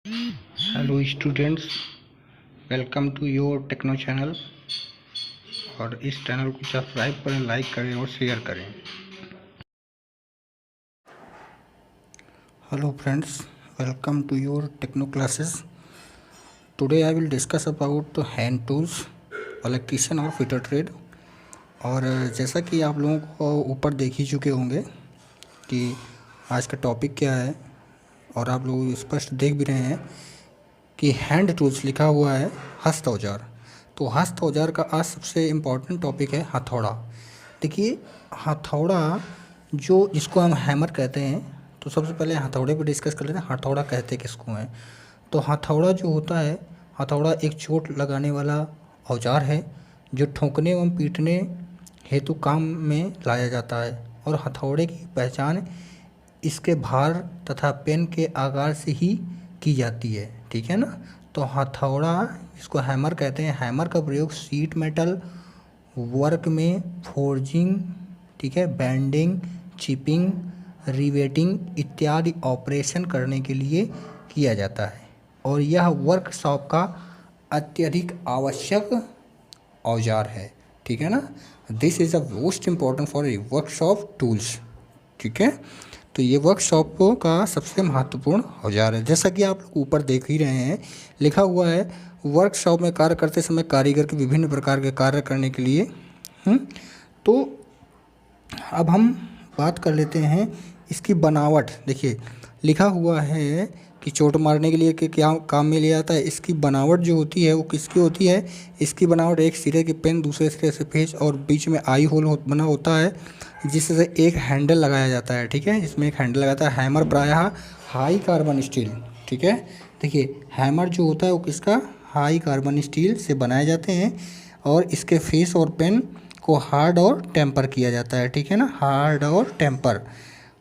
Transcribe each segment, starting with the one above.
Hello students, welcome to your techno channel. और इस channel को सब्सक्राइब करें, लाइक करें और शेयर करें। Hello friends, welcome to your techno classes. Today I will discuss about hand tools, electrician और fitter trade. और जैसा कि आप लोगों को ऊपर देख ही चुके होंगे कि आज का टॉपिक क्या है, और आप लोग स्पष्ट देख भी रहे हैं कि हैंड टूल्स लिखा हुआ है, हस्त औजार। तो हस्त औजार का आज सबसे इम्पॉर्टेंट टॉपिक है हथौड़ा। देखिए, हथौड़ा जो जिसको हम हैमर कहते हैं, तो सबसे पहले हथौड़े पे डिस्कस कर लेते हैं। हथौड़ा कहते किसको हैं? तो हथौड़ा जो होता है, हथौड़ा एक चोट लगाने वाला औजार है जो ठोकने एवं पीटने हेतु काम में लाया जाता है। और हथौड़े की पहचान इसके भार तथा पेन के आकार से ही की जाती है, ठीक है ना। तो हथौड़ा, इसको हैमर कहते हैं, हैमर का प्रयोग शीट मेटल वर्क में फोर्जिंग, ठीक है, बैंडिंग, चिपिंग, रिवेटिंग इत्यादि ऑपरेशन करने के लिए किया जाता है। और यह वर्कशॉप का अत्यधिक आवश्यक औजार है, ठीक है ना। This is a most important for a workshop tools, ठीक है। तो ये वर्कशॉप का सबसे महत्वपूर्ण औजार है। जैसा कि आप लोग ऊपर देख ही रहे हैं, लिखा हुआ है वर्कशॉप में कार्य करते समय कारीगर के विभिन्न प्रकार के कार्य करने के लिए। तो अब हम बात कर लेते हैं इसकी बनावट। देखिए, लिखा हुआ है कि चोट मारने के लिए क्या काम में लिया जाता है। इसकी बनावट जो होती है वो किसकी होती है? इसकी बनावट एक सिरे की पेन, दूसरे सिरे से पेच और बीच में आई होल बना होता है, जिससे एक हैंडल लगाया जाता है, ठीक है। इसमें एक हैंडल लगाता है। हैमर प्रायः हाई कार्बन स्टील, ठीक है। देखिए, हैमर जो होता है वो किसका? हाई कार्बन स्टील से बनाए जाते हैं। और इसके फेस और पेन को हार्ड और टेम्पर किया जाता है, ठीक है ना, हार्ड और टेम्पर।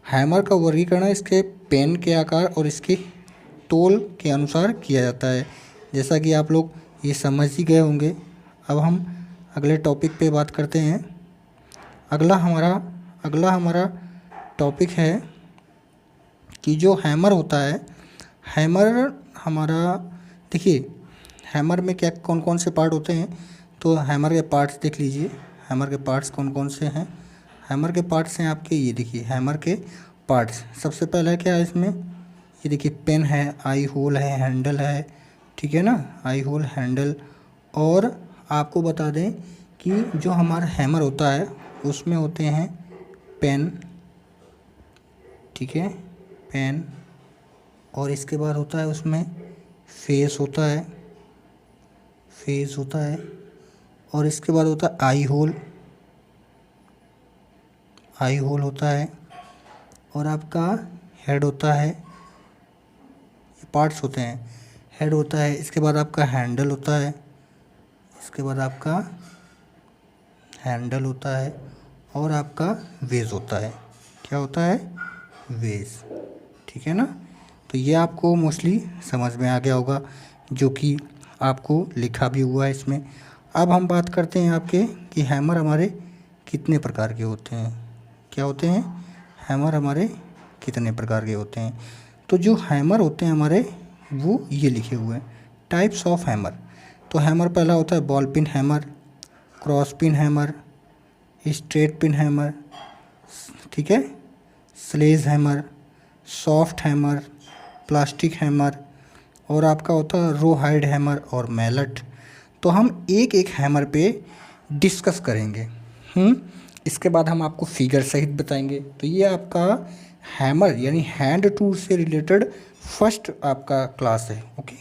हैमर का वर्गीकरण इसके पेन के आकार और इसकी तोल के अनुसार किया जाता है। जैसा कि आप लोग ये समझ ही गए होंगे। अब हम अगले टॉपिक पे बात करते हैं। अगला हमारा टॉपिक है कि जो हैमर होता है, हैमर हमारा, देखिए हैमर में क्या कौन कौन से पार्ट होते हैं। तो हैमर के पार्ट्स देख लीजिए, हैमर के पार्ट्स कौन कौन से हैं। हैमर के पार्ट्स हैं आपके, ये देखिए हैमर के पार्ट्स। सबसे पहला क्या है इसमें, ये देखिए पेन है, आई होल है, हैंडल है, ठीक है ना, आई होल, हैंडल। और आपको बता दें कि जो हमारा हैमर होता है उसमें होते हैं पेन, ठीक है, पेन। और इसके बाद होता है उसमें फेस होता है, फेस होता है। और इसके बाद होता है आई होल, आई होल होता है। और आपका हेड होता है, ये पार्ट्स होते हैं, हेड होता है। इसके बाद आपका हैंडल होता है, इसके बाद आपका हैंडल होता है। और आपका वेज होता है। क्या होता है? वेज, ठीक है ना। तो ये आपको मोस्टली समझ में आ गया होगा, जो कि आपको लिखा भी हुआ है इसमें। अब हम बात करते हैं आपके कि हैमर हमारे कितने प्रकार के होते हैं। क्या होते हैं? हैमर हमारे कितने प्रकार के होते हैं। तो जो हैमर होते हैं हमारे, वो ये लिखे हुए हैं, टाइप्स ऑफ हैमर। तो हैमर पहला होता है ball pin hammer, cross pin hammer, straight pin hammer, ठीक है, sledge hammer, soft hammer, plastic hammer. और आपका होता है रो हाइड हैमर और मैलट। तो हम एक एक हैमर पे डिस्कस करेंगे। इसके बाद हम आपको फिगर सहित बताएंगे। तो ये आपका हैमर यानी हैंड टूल से रिलेटेड फर्स्ट आपका क्लास है, ओके।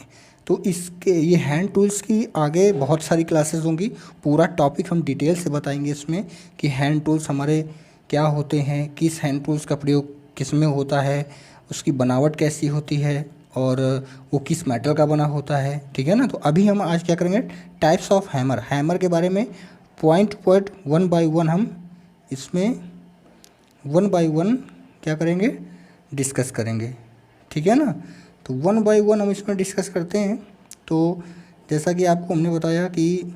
तो इसके ये हैंड टूल्स की आगे बहुत सारी क्लासेस होंगी। पूरा टॉपिक हम डिटेल से बताएंगे इसमें कि हैंड टूल्स हमारे क्या होते हैं, किस हैंड टूल्स का प्रयोग किस में होता है, उसकी बनावट कैसी होती है, और वो किस मेटल का बना होता है, ठीक है ना। तो अभी हम आज क्या करेंगे, टाइप्स ऑफ हैमर, हैमर के बारे में point point one by one हम इसमें वन बाय वन क्या करेंगे, डिस्कस करेंगे, ठीक है ना। तो वन बाय वन हम इसमें डिस्कस करते हैं। तो जैसा कि आपको हमने बताया कि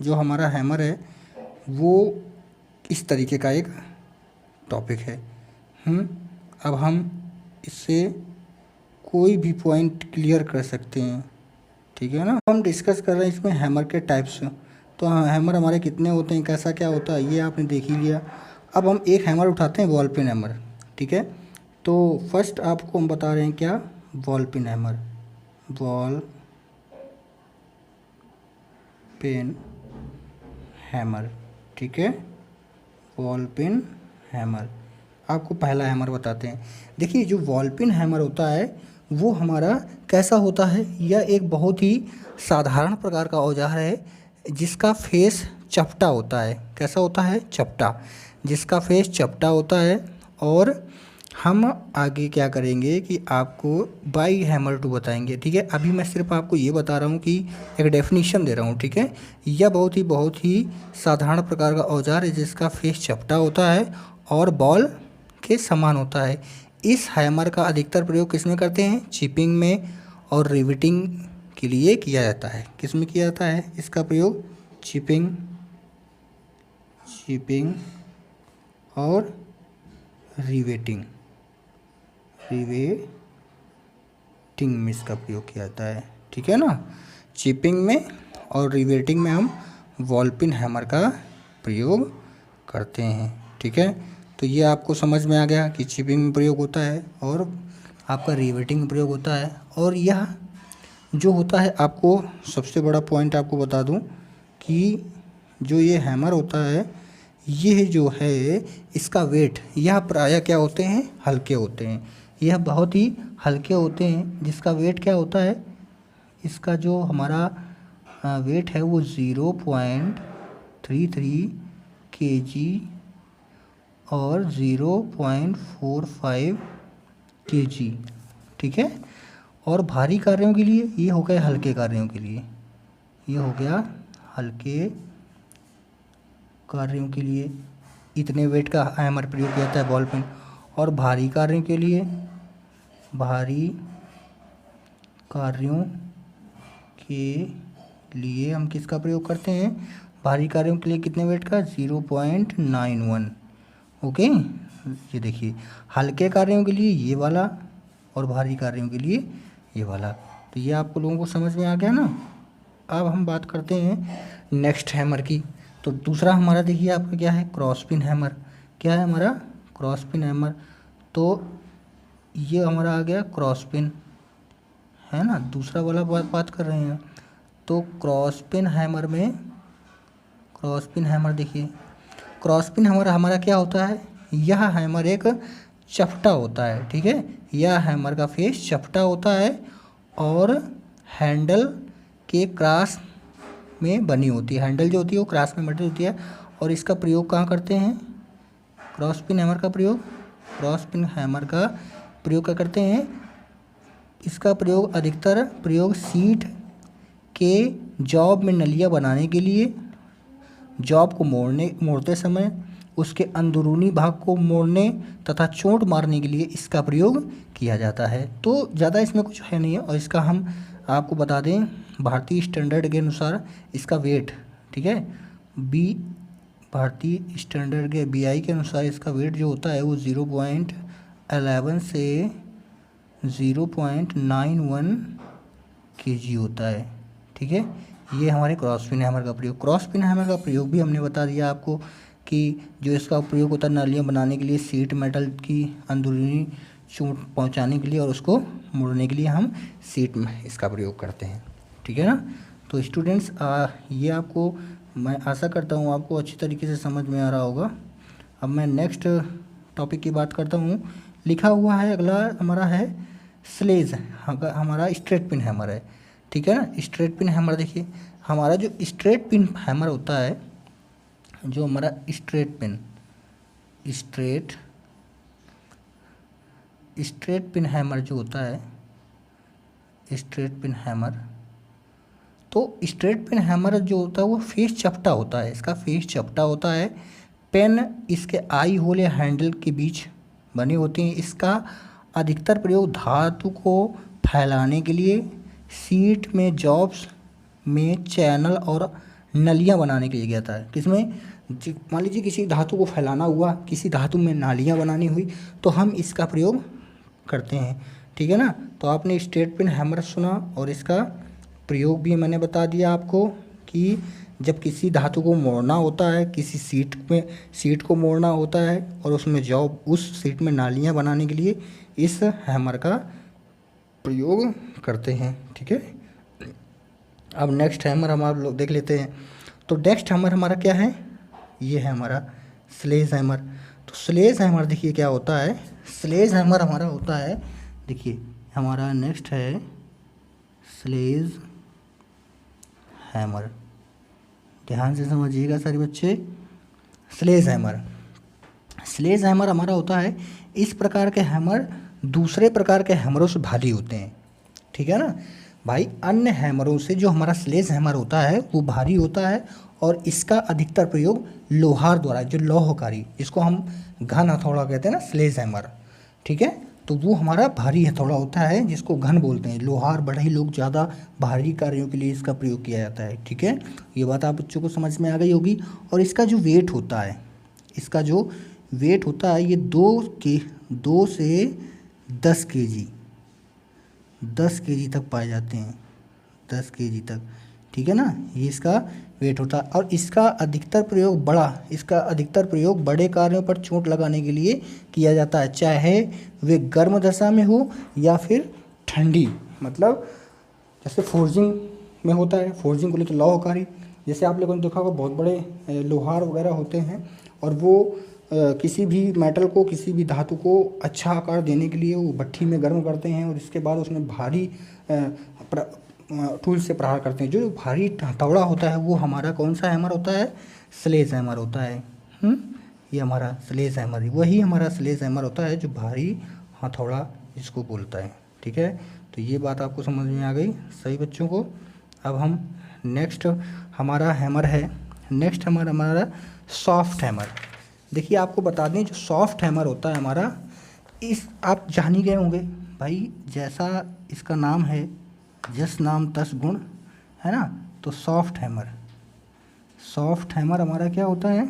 जो हमारा हैमर है वो इस तरीके का एक टॉपिक है। अब हम इससे कोई भी पॉइंट क्लियर कर सकते हैं, ठीक है ना। हम डिस्कस कर रहे हैं इसमें हैमर के टाइप्स। तो हैमर हमारे कितने होते हैं, कैसा क्या होता है, ये आपने देख ही लिया। अब हम एक हैमर उठाते हैं, बॉल पिन हैमर, ठीक है। तो फर्स्ट आपको हम बता रहे हैं क्या, ball pin hammer, ball pin hammer, ठीक है, बॉल पिन हैमर। आपको पहला हैमर बताते हैं। देखिए जो बॉल पिन हैमर होता है वो हमारा कैसा होता है, यह एक बहुत ही साधारण प्रकार का औजार है जिसका फेस चपटा होता है। कैसा होता है, चपटा, जिसका फेस चपटा होता है। और हम आगे क्या करेंगे कि आपको बाई हैमर टू बताएंगे, ठीक है। अभी मैं सिर्फ आपको ये बता रहा हूँ कि एक डेफिनेशन दे रहा हूँ, ठीक है। यह बहुत ही साधारण प्रकार का औजार है जिसका फेस चपटा होता है और बॉल के समान होता है। इस हैमर का अधिकतर प्रयोग किस में करते हैं, चिपिंग में और रिवेटिंग के लिए किया जाता है। किस में किया जाता है इसका प्रयोग, चिपिंग और रिवेटिंग में इसका प्रयोग किया जाता है, ठीक है ना। चिपिंग में और रिवेटिंग में हम बॉल पिन हैमर का प्रयोग करते हैं, ठीक है। तो ये आपको समझ में आ गया कि चिपिंग में प्रयोग होता है और आपका रिवेटिंग में प्रयोग होता है। और यह जो होता है, आपको सबसे बड़ा पॉइंट आपको बता दूं कि जो ये हैमर होता है, ये जो है इसका वेट, यह प्रायः क्या होते हैं, हल्के होते हैं। यह बहुत ही हल्के होते हैं जिसका वेट क्या होता है, इसका जो हमारा वेट है वो 0.33 kg और 0.45 kg, ठीक है। और भारी कार्यों के लिए ये हो गया, हल्के कार्यों के लिए ये हो गया, हल्के कार्यों के लिए इतने वेट का हैमर प्रयोग किया जाता है बॉल पेन। और भारी कार्यों के लिए, भारी कार्यों के लिए हम किसका प्रयोग करते हैं, भारी कार्यों के लिए कितने वेट का, 0.91, ओके। ये देखिए, हल्के कार्यों के लिए ये वाला और भारी कार्यों के लिए ये वाला। तो ये आपको लोगों को समझ में आ गया ना। अब हम बात करते हैं नेक्स्ट हैमर की। तो दूसरा हमारा देखिए आपका क्या है, क्रॉस पिन हैमर। क्या है हमारा, क्रॉस पिन हैमर। तो ये हमारा आ गया क्रॉस पिन, है ना, दूसरा वाला बात कर रहे हैं। तो क्रॉस पिन हैमर में, क्रॉस पिन हैमर देखिए, क्रॉस पिन हैमर हमारा क्या होता है, यह हैमर एक चपटा होता है, ठीक है। यह हैमर का फेस चपटा होता है और हैंडल के क्रॉस में बनी होती है। हैंडल जो होती है वो क्रॉस में बनी होती है। और इसका प्रयोग कहाँ करते हैं, क्रॉस पिन हैमर का प्रयोग, क्रॉस पिन हैमर का प्रयोग क्या करते हैं, इसका प्रयोग अधिकतर प्रयोग सीट के जॉब में नलियाँ बनाने के लिए, जॉब को मोड़ते समय उसके अंदरूनी भाग को मोड़ने तथा चोट मारने के लिए इसका प्रयोग किया जाता है। तो ज़्यादा इसमें कुछ है नहीं है। और इसका हम आपको बता दें, भारतीय स्टैंडर्ड के अनुसार इसका वेट, ठीक है, भारतीय स्टैंडर्ड के BI के अनुसार इसका वेट जो होता है वो 0.11 से 0.91 kg होता है, ठीक है। ये हमारे क्रॉस पिन हैमर का प्रयोग। क्रॉस पिन हैमर का प्रयोग भी हमने बता दिया आपको कि जो इसका प्रयोग होता है नालियाँ बनाने के लिए, सीट मेटल की अंदरूनी चोट पहुंचाने के लिए और उसको मोड़ने के लिए हम सीट में इसका प्रयोग करते हैं, ठीक है ना। तो स्टूडेंट्स, ये आपको, मैं आशा करता हूँ आपको अच्छी तरीके से समझ में आ रहा होगा। अब मैं नेक्स्ट टॉपिक की बात करता हूँ। लिखा हुआ है अगला हमारा है स्लेज, हमारा स्ट्रेट पिन हैमर है, ठीक है ना। स्ट्रेट पिन हैमर देखिए, हमारा जो स्ट्रेट पिन हैमर होता है, जो हमारा स्ट्रेट पिन हैमर जो होता है, स्ट्रेट पिन हैमर, तो स्ट्रेट पिन हैमर जो होता है वो फेस चपटा होता है। इसका फेस चपटा होता है। पेन इसके आई होल या हैंडल के बीच बने होते हैं। इसका अधिकतर प्रयोग धातु को फैलाने के लिए, सीट में जॉब्स में चैनल और नलियां बनाने के लिए किया जाता है। किसमें, मान लीजिए किसी धातु को फैलाना हुआ, किसी धातु में नालियां बनानी हुई, तो हम इसका प्रयोग करते हैं, ठीक है ना। तो आपने स्ट्रेट पिन हैमर सुना और इसका प्रयोग भी मैंने बता दिया आपको कि जब किसी धातु को मोड़ना होता है, किसी सीट को मोड़ना होता है और उसमें जॉब उस सीट में नालियाँ बनाने के लिए इस हैमर का प्रयोग करते हैं, ठीक है। अब नेक्स्ट हैमर हम आप लोग देख लेते हैं। तो नेक्स्ट हैमर हमारा क्या है, ये है हमारा स्लेज हैमर। तो स्लेज हैमर देखिए क्या होता है, स्लेज हैमर हमारा होता है, देखिए हमारा नेक्स्ट है स्लेज हैमर, ध्यान से समझिएगा सारे बच्चे। स्लेज हैमर हमारा होता है, इस प्रकार के हैमर दूसरे प्रकार के हैमरों से भारी होते हैं, ठीक है ना भाई। अन्य हैमरों से जो हमारा स्लेज हैमर होता है वो भारी होता है और इसका अधिकतर प्रयोग लोहार द्वारा, जो लौहकारी, जिसको हम घन हथौड़ा कहते हैं ना, स्लेज हैमर, ठीक है। तो वो हमारा भारी हथौड़ा होता है जिसको घन बोलते हैं। लोहार बढ़ई लोग ज़्यादा भारी कार्यों के लिए इसका प्रयोग किया जाता है, ठीक है। ये बात आप बच्चों को समझ में आ गई होगी। और इसका जो वेट होता है, इसका जो वेट होता है ये 2 से 10 केजी, 10 केजी तक पाए जाते हैं, 10 केजी तक, ठीक है ना। ये इसका वेट होता है और इसका अधिकतर प्रयोग बड़े कार्यों पर चोट लगाने के लिए किया जाता है, चाहे वे गर्म दशा में हो या फिर ठंडी, मतलब जैसे फोर्जिंग में होता है, फोर्जिंग को लेकर लौहकारी, जैसे आप लोगों ने देखा होगा बहुत बड़े लोहार वगैरह होते हैं और वो किसी भी मेटल को, किसी भी धातु को अच्छा आकार देने के लिए वो भट्ठी में गर्म करते हैं और इसके बाद उसमें भारी टूल से प्रहार करते हैं। जो भारी हथौड़ा होता है वो हमारा कौन सा हैमर होता है, स्लेज हैमर होता है। ये हमारा स्लेज हैमर, वही हमारा स्लेज हैमर होता है जो भारी हथौड़ा जिसको बोलता है, ठीक है। तो ये बात आपको समझ में आ गई सही बच्चों को। अब हम नेक्स्ट हमारा हैमर है, नेक्स्ट हमारा सॉफ्ट हैमर। देखिए आपको बता दें, जो सॉफ्ट हैमर होता है हमारा, इस आप जान ही गए होंगे भाई, जैसा इसका नाम है, जस नाम तस गुण, है ना। तो सॉफ्ट हैमर हमारा क्या होता है,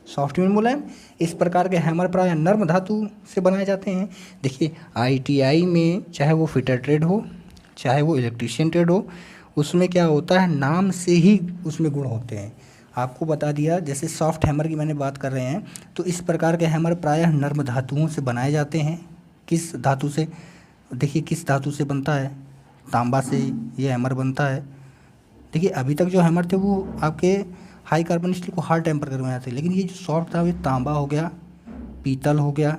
सॉफ्ट मीन मुलायम। इस प्रकार के हैमर प्रायः नर्म धातु से बनाए जाते हैं। देखिए ITI में चाहे वो फिटर ट्रेड हो, चाहे वो इलेक्ट्रीशियन ट्रेड हो, उसमें क्या होता है, नाम से ही उसमें गुण होते हैं। आपको बता दिया, जैसे सॉफ्ट हैमर की मैंने बात कर रहे हैं, तो इस प्रकार के हैमर प्रायः नर्म धातुओं से बनाए जाते हैं। किस धातु से, देखिए किस धातु से बनता है, तांबा से ये हैमर बनता है। देखिए अभी तक जो हैमर थे वो आपके हाई कार्बन स्टील को हार्ड टेम्पर में आते, लेकिन ये जो सॉफ्ट था ये तांबा हो गया, पीतल हो गया।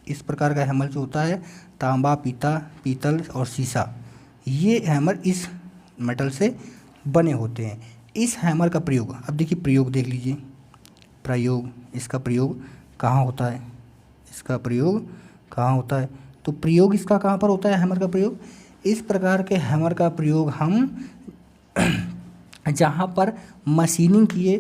इस प्रकार का हैमर जो होता है, तांबा, पीतल और शीशा, ये हैमर इस मेटल से बने होते हैं। इस हैमर का प्रयोग, अब देखिए प्रयोग देख लीजिए, इसका प्रयोग कहाँ होता है, इसका प्रयोग कहाँ होता है। तो प्रयोग इसका कहाँ पर होता है, हैमर का प्रयोग, इस प्रकार के हैमर का प्रयोग हम जहाँ पर मशीनिंग किए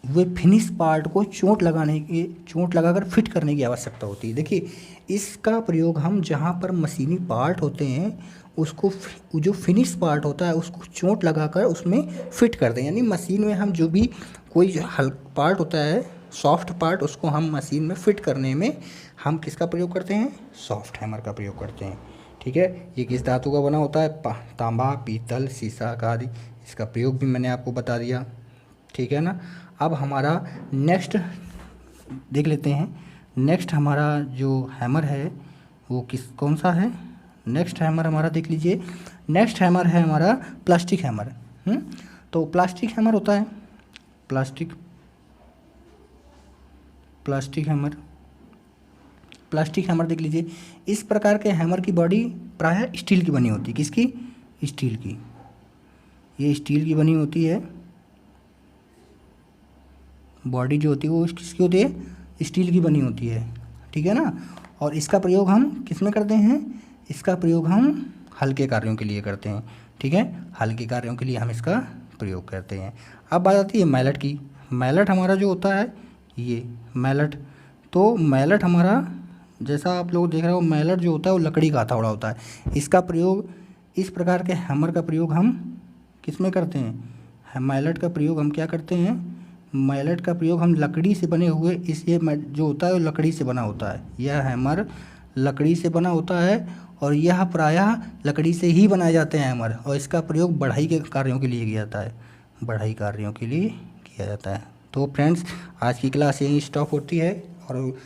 हुए फिनिश पार्ट को चोट लगाकर फिट करने की आवश्यकता होती है। देखिए इसका प्रयोग हम जहाँ पर मशीनिंग पार्ट होते हैं उसको, जो फिनिश पार्ट होता है उसको चोट लगाकर उसमें फिट करते हैं। यानी मशीन में हम जो भी कोई हल्का पार्ट होता है, सॉफ्ट पार्ट, उसको हम मशीन में फिट करने में हम किसका प्रयोग करते हैं, सॉफ्ट हैमर का प्रयोग करते हैं, ठीक है। ये किस धातु का बना होता है, तांबा, पीतल, शीशा का आदि। इसका प्रयोग भी मैंने आपको बता दिया, ठीक है ना। अब हमारा नेक्स्ट देख लेते हैं, नेक्स्ट हमारा जो हैमर है वो कौन सा है। नेक्स्ट हैमर हमारा देख लीजिए, नेक्स्ट हैमर है हमारा प्लास्टिक हैमर। तो प्लास्टिक हैमर होता है, प्लास्टिक हैमर देख लीजिए। इस प्रकार के हैमर की बॉडी प्रायः स्टील की बनी होती है। किसकी, स्टील की। ये स्टील की बनी होती है, बॉडी जो होती है वो किसकी होती है, स्टील की बनी होती है, ठीक है ना। और इसका प्रयोग हम किस में करते हैं, इसका प्रयोग हम हल्के कार्यों के लिए करते हैं, ठीक है। हल्के कार्यों के लिए हम इसका प्रयोग करते हैं। अब बात आती है मैलेट की। मैलेट हमारा जो होता है, ये मैलेट, तो मैलेट हमारा जैसा आप लोग देख रहे हो, मैलेट जो होता है वो लकड़ी का हथौड़ा होता है। इसका प्रयोग, इस प्रकार के हैमर का प्रयोग हम किस में करते हैं, मैलेट का प्रयोग हम क्या करते हैं, मैलेट का प्रयोग हम लकड़ी से बने हुए, इस ये जो होता है वो लकड़ी से बना होता है। यह हैमर लकड़ी से बना होता है और यह प्रायः लकड़ी से ही बनाए जाते हैं हैमर, और इसका प्रयोग बढ़ाई के कार्यों के लिए किया जाता है, बढ़ाई कार्यों के लिए किया जाता है। तो फ्रेंड्स, आज की क्लास यहीं स्टॉप होती है, और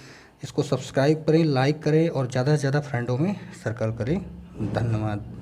इसको सब्सक्राइब करें, लाइक करें और ज़्यादा से ज़्यादा फ्रेंडों में सर्कल करें। धन्यवाद।